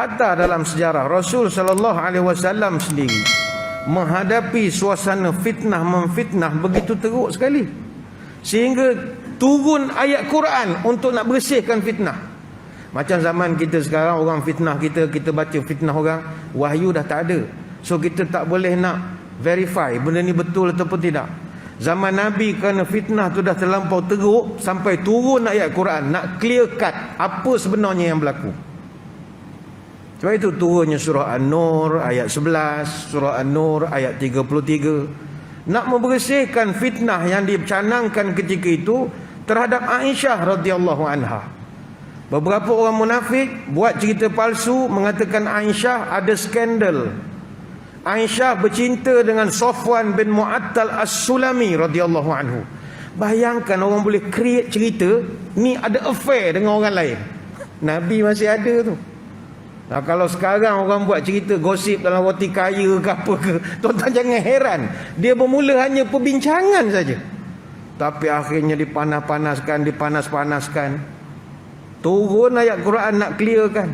Hatta dalam sejarah Rasul sallallahu alaihi wasallam sendiri menghadapi suasana fitnah memfitnah begitu teruk sekali, sehingga turun ayat Quran untuk nak bersihkan fitnah. Macam zaman kita sekarang, orang fitnah kita baca fitnah orang, wahyu dah tak ada, so kita tak boleh nak verify benda ni betul ataupun tidak. Zaman Nabi kerana fitnah tu dah terlampau teruk, sampai turun ayat Quran nak clear cut apa sebenarnya yang berlaku. Sebab itu turunnya surah An-Nur ayat 11, surah An-Nur ayat 33, nak membersihkan fitnah yang dicanangkan ketika itu terhadap Aisyah radhiyallahu anha. Beberapa orang munafik buat cerita palsu mengatakan Aisyah ada skandal. Aisyah bercinta dengan Safwan bin Mu'attal As-Sulami radhiyallahu anhu. Bayangkan orang boleh create cerita ni ada affair dengan orang lain. Nabi masih ada tu. Nah, kalau sekarang orang buat cerita gosip dalam roti kaya ke apa ke, tuan-tuan jangan heran. Dia bermula hanya perbincangan saja, tapi akhirnya dipanas-panaskan. Turun ayat Quran nak clearkan.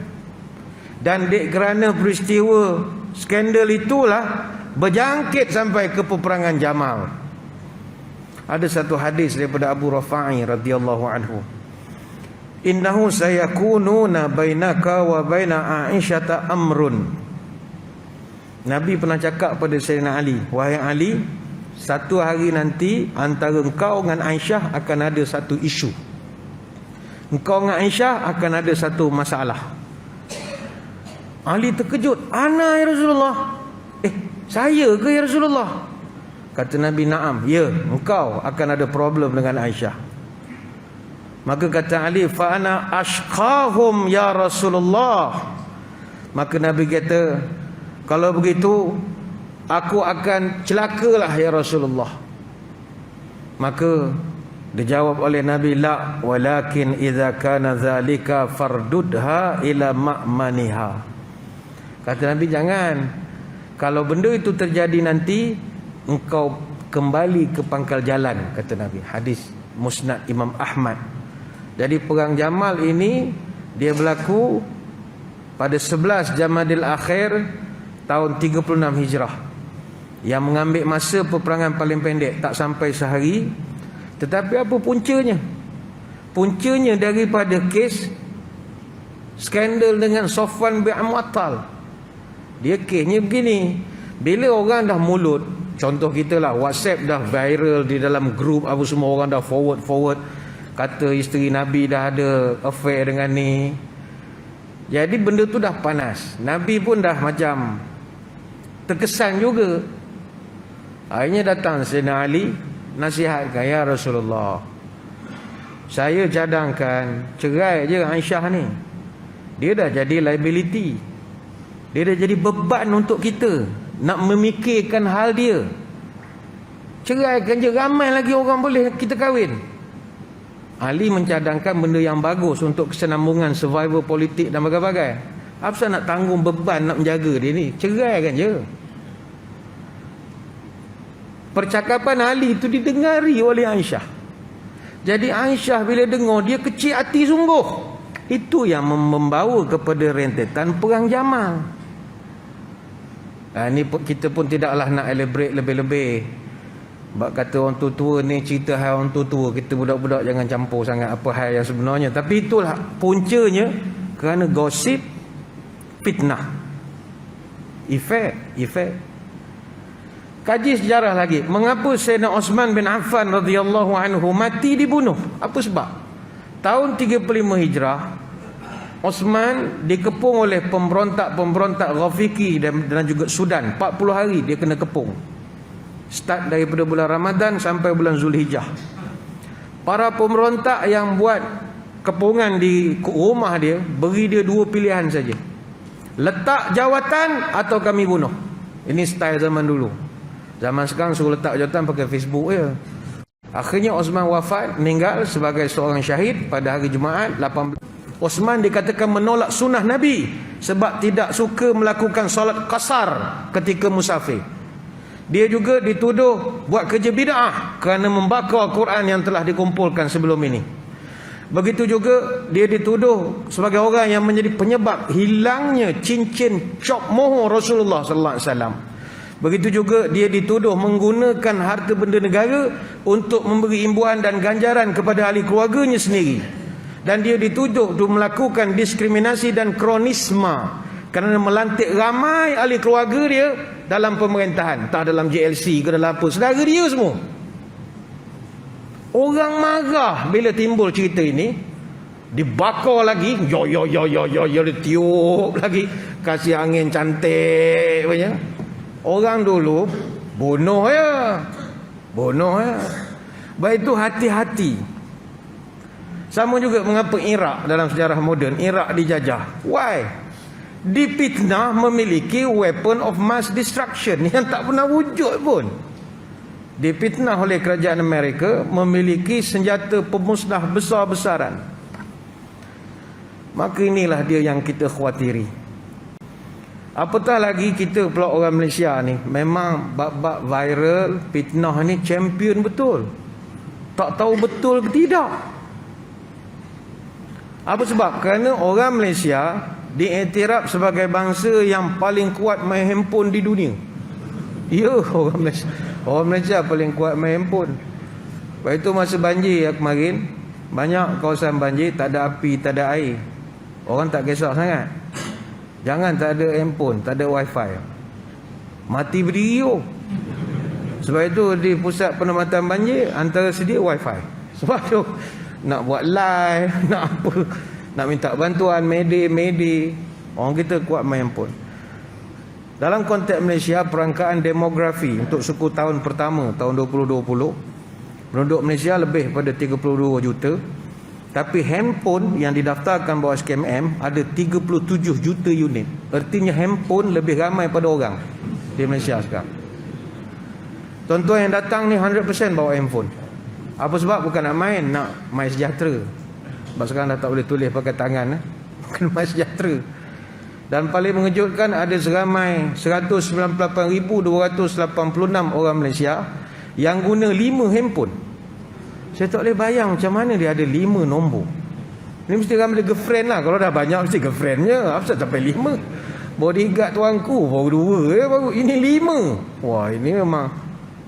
Dan kerana peristiwa skandal itulah berjangkit sampai ke peperangan Jamal. Ada satu hadis daripada Abu Rafa'i radhiyallahu anhu. Innahu sayakununa bainaka wa baina Aisyata amrun. Nabi pernah cakap pada Sayyidina Ali, wahai Ali, satu hari nanti antara engkau dengan Aisyah akan ada satu isu. Engkau dengan Aisyah akan ada satu masalah. Ali terkejut. Ana ya Rasulullah. Saya ke ya Rasulullah? Kata Nabi, naam, ya, engkau akan ada problem dengan Aisyah. Maka kata Ali, fa ana ashqahum ya Rasulullah. Maka Nabi kata, kalau begitu aku akan celakalah ya Rasulullah. Maka dijawab oleh Nabi, la walakin idza kana zalika fardudha ila ma'maniha. Kata Nabi, jangan. Kalau benda itu terjadi nanti, engkau kembali ke pangkal jalan, kata Nabi. Hadis Musnad Imam Ahmad. Jadi perang Jamal ini dia berlaku pada 11 Jamadil Akhir tahun 36 Hijrah, yang mengambil masa peperangan paling pendek, tak sampai sehari. Tetapi apa puncanya? Puncanya daripada kes skandal dengan Safwan bin Mu'attal. Dia kesnya begini, bila orang dah mulut, contoh kita lah, WhatsApp dah viral di dalam grup, apa semua orang dah forward, kata isteri Nabi dah ada affair dengan ni. Jadi benda tu dah panas. Nabi pun dah macam terkesan juga. Akhirnya datang Sayyidina Ali, nasihatkan, ya Rasulullah, saya cadangkan cerai je Aisyah ni. Dia dah jadi liability, dia dah jadi beban untuk kita nak memikirkan hal dia. Ceraikan je, ramai lagi orang boleh kita kahwin. Ali mencadangkan benda yang bagus untuk kesenambungan survival politik dan bagai-bagai. Apa nak tanggung beban nak menjaga dia ni? Ceraikan je. Percakapan Ali itu didengari oleh Aisyah. Jadi Aisyah bila dengar, dia kecil hati sungguh. Itu yang membawa kepada rentetan perang Jamal. Ini kita pun tidaklah nak elaborate lebih-lebih. Sebab kata orang tua-tua ni, cerita hal orang tua-tua, kita budak-budak jangan campur sangat apa hal yang sebenarnya. Tapi itulah puncanya kerana gosip, fitnah, efek. Kaji sejarah lagi, mengapa Sayyidina Osman bin Affan radhiyallahu anhu mati dibunuh? Apa sebab? Tahun 35 Hijrah, Osman dikepung oleh pemberontak Ghafiqi dan juga Sudan. 40 hari dia kena kepung. Start daripada bulan Ramadan sampai bulan Zulhijjah. Para pemberontak yang buat kepungan di rumah dia, beri dia dua pilihan saja. Letak jawatan atau kami bunuh. Ini style zaman dulu. Zaman sekarang suruh letak jawatan pakai Facebook je. Akhirnya Osman wafat, meninggal sebagai seorang syahid pada hari Jumaat 18. Osman dikatakan menolak sunnah Nabi sebab tidak suka melakukan solat qasar ketika musafir. Dia juga dituduh buat kerja bid'ah kerana membakar Quran yang telah dikumpulkan sebelum ini. Begitu juga dia dituduh sebagai orang yang menjadi penyebab hilangnya cincin cop mohon Rasulullah sallallahu alaihi wasallam. Begitu juga dia dituduh menggunakan harta benda negara untuk memberi imbuan dan ganjaran kepada ahli keluarganya sendiri. Dan dia dituduh untuk melakukan diskriminasi dan kronisma kerana melantik ramai ahli keluarga dia dalam pemerintahan, entah dalam JLC ke dalam apa, saudara dia semua. Orang marah bila timbul cerita ini, dibakar lagi, yo ditiup lagi, kasih angin cantik punya. Orang dulu bunuh ya. Baik itu hati-hati. Sama juga mengapa Iraq dalam sejarah moden, Iraq dijajah. Why? Dipitnah memiliki weapon of mass destruction yang tak pernah wujud pun. Dipitnah oleh kerajaan Amerika memiliki senjata pemusnah besar-besaran. Maka inilah dia yang kita khawatiri. Apatah lagi kita pula orang Malaysia ni, memang bab-bab viral fitnah ni champion betul. Tak tahu betul ke tidak. Apa sebab? Kerana orang Malaysia diiktiraf sebagai bangsa yang paling kuat main handphone di dunia. Ya, orang Malaysia. Orang Malaysia paling kuat main handphone. Lepas itu masa banjir kemarin, banyak kawasan banjir tak ada api, tak ada air. Orang tak kisah sangat. Jangan tak ada handphone, tak ada wifi, mati berdiri. Sebab itu di pusat penamatan banjir antara sedia wifi. Sebab tu nak buat live, nak apa, nak minta bantuan Mayday, orang kita kuat main handphone. Dalam konteks Malaysia, perangkaan demografi untuk suku tahun pertama tahun 2020, penduduk Malaysia lebih pada 32 juta. Tapi handphone yang didaftarkan bawah SKMM ada 37 juta unit. Artinya handphone lebih ramai pada orang di Malaysia sekarang. Tuan-tuan yang datang ni 100% bawa handphone. Apa sebab? Bukan nak main, nak MySejahtera. Sebab sekarang dah tak boleh tulis pakai tangan, bukan MySejahtera. Dan paling mengejutkan, ada seramai 198,286 orang Malaysia yang guna 5 handphone. Saya tak boleh bayang macam mana dia ada 5 nombor. Ini mesti ramai girlfriend lah. Kalau dah banyak mesti girlfriendnya. Apa sampai 5? Bodyguard tuanku baru 2 baru. Ini 5. Wah, ini memang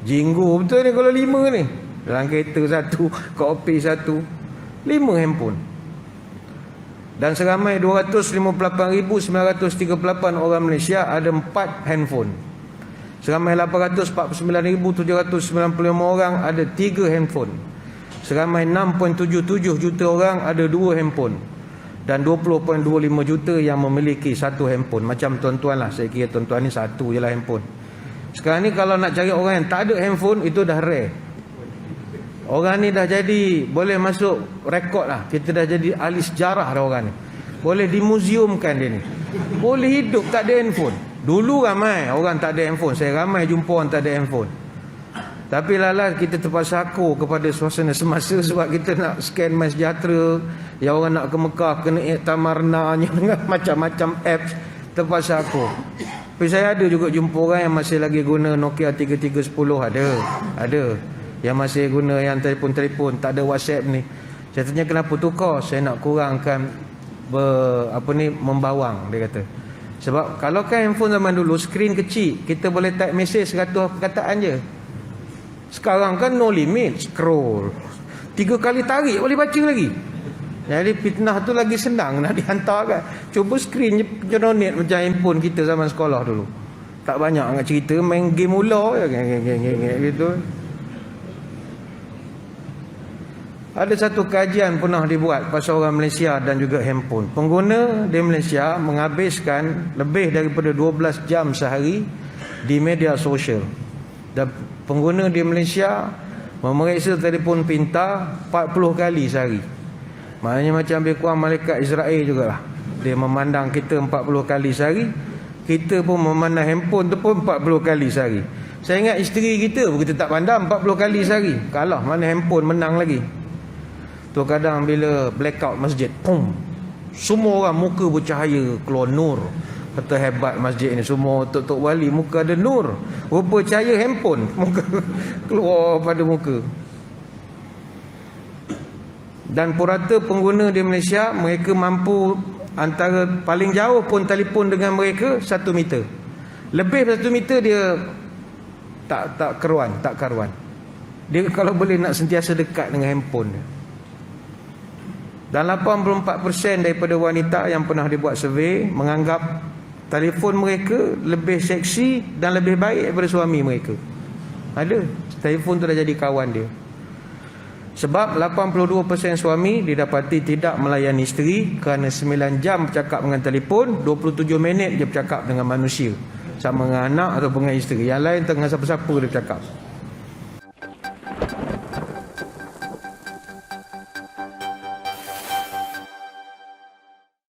jinggu betul ni kalau 5 ni. Dalam kereta 1, kopi 1, 5 handphone. Dan seramai 258,938 orang Malaysia ada 4 handphone. Seramai 849,795 orang ada 3 handphone. Seramai 6.77 juta orang ada 2 handphone. Dan 20.25 juta yang memiliki 1 handphone. Macam tuan-tuan lah, saya kira tuan-tuan ni 1 je lah handphone. Sekarang ni kalau nak cari orang yang tak ada handphone, itu dah rare. Orang ni dah jadi, boleh masuk rekod lah. Kita dah jadi ahli sejarah dah orang ni. Boleh dimuseumkan dia ni. Boleh hidup tak ada handphone. Dulu ramai orang tak ada handphone. Saya ramai jumpa orang tak ada handphone. Tapi lala kita terpaksa aku kepada suasana semasa. Sebab kita nak scan MySejahtera. Yang orang nak ke Mekah kena iktamarnanya dengan macam-macam apps. Terpaksa aku. Tapi saya ada juga jumpa orang yang masih lagi guna Nokia 3310. Ada. Yang masih guna yang telefon-telefon, tak ada WhatsApp ni. Saya tanya kenapa tukar? Saya nak kurangkan membawang, dia kata. Sebab kalau kan handphone zaman dulu skrin kecil, kita boleh type mesej 100 perkataan je. Sekarang kan no limit, scroll 3 kali tarik boleh baca lagi. Jadi fitnah tu lagi senang nak dihantarkan. Cuba skrin je penyonit macam handphone kita zaman sekolah dulu. Tak banyak nak cerita, main game ular gitu. Ada satu kajian pernah dibuat pasal orang Malaysia dan juga handphone. Pengguna di Malaysia menghabiskan lebih daripada 12 jam sehari di media sosial. Dan pengguna di Malaysia memeriksa telefon pintar 40 kali sehari. Maknanya macam lebih kurang malaikat Israel jugalah. Dia memandang kita 40 kali sehari. Kita pun memandang handphone tu pun 40 kali sehari. Saya ingat isteri kita pun kita tak pandang 40 kali sehari. Kalah, mana handphone menang lagi. Tu kadang bila blackout masjid, pum, semua orang muka bercahaya, keluar nur. Kata hebat masjid ni, semua tok-tok wali muka ada nur. Rupa cahaya handphone muka keluar pada muka. Dan purata pengguna di Malaysia, mereka mampu antara paling jauh pun telefon dengan mereka 1 meter. Lebih 1 meter dia tak karuan. Dia kalau boleh nak sentiasa dekat dengan handphone dia. Dan 84% daripada wanita yang pernah dibuat survey menganggap telefon mereka lebih seksi dan lebih baik daripada suami mereka. Ada, telefon tu dah jadi kawan dia. Sebab 82% suami didapati tidak melayani isteri kerana 9 jam bercakap dengan telefon, 27 minit dia bercakap dengan manusia, sama dengan anak atau dengan isteri. Yang lain tengah siapa-siapa dia bercakap.